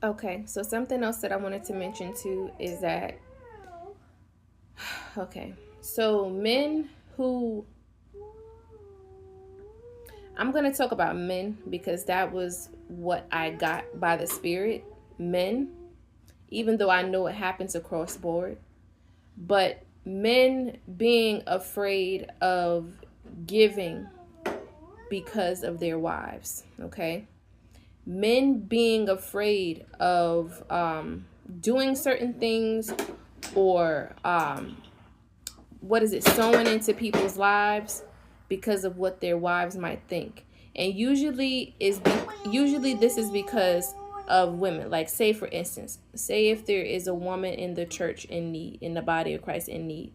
Okay, so something else that I wanted to mention too is that, okay, so men who, I'm going to talk about men because that was what I got by the Spirit. Men, even though I know it happens across board, but men being afraid of giving because of their wives, okay? Men being afraid of doing certain things, or sowing into people's lives because of what their wives might think. And usually this is because of women. Like, say for instance, say if there is a woman in the church in need, in the body of Christ in need,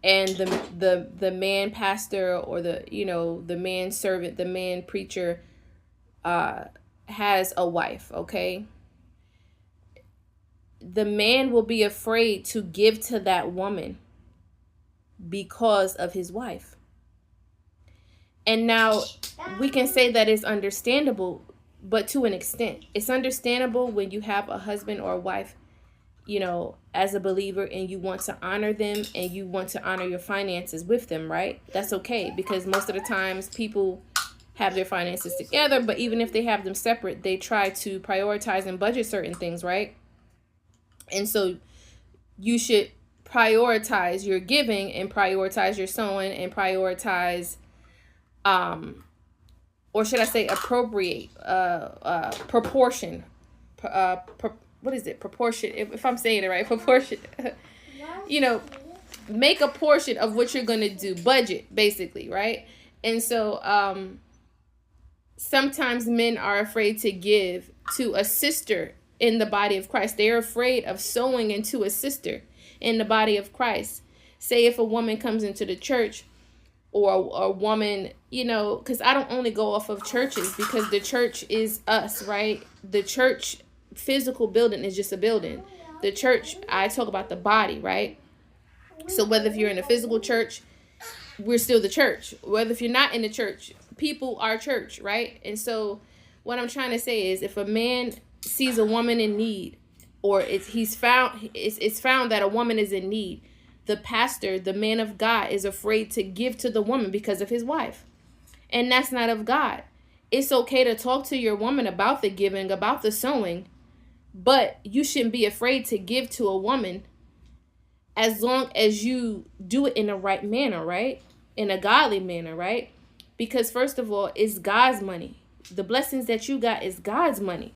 and the man pastor, or the man servant, the man preacher has a wife, okay? The man will be afraid to give to that woman because of his wife. And now we can say that it's understandable, but to an extent. It's understandable when you have a husband or a wife, as a believer, and you want to honor them and you want to honor your finances with them, right? That's okay, because most of the times people have their finances together, but even if they have them separate, they try to prioritize and budget certain things, right? And so you should prioritize your giving and prioritize your sowing and prioritize, or should I say appropriate, proportion, what is it? Proportion, if I'm saying it right, proportion, make a portion of what you're going to do, budget, basically, right? And so, sometimes men are afraid to give to a sister in the body of Christ. They're afraid of sowing into a sister in the body of Christ. Say if a woman comes into the church, or a woman, because I don't only go off of churches, because the church is us, right? The church physical building is just a building. The church, I talk about the body, right? So whether if you're in a physical church, we're still the church. Whether if you're not in the church, people are church, right? And so what I'm trying to say is, if a man sees a woman in need, or it's found that a woman is in need, the pastor, the man of God, is afraid to give to the woman because of his wife. And that's not of God. It's okay to talk to your woman about the giving, about the sowing, but you shouldn't be afraid to give to a woman, as long as you do it in the right manner, right? In a godly manner, right? Because first of all, it's God's money. The blessings that you got is God's money.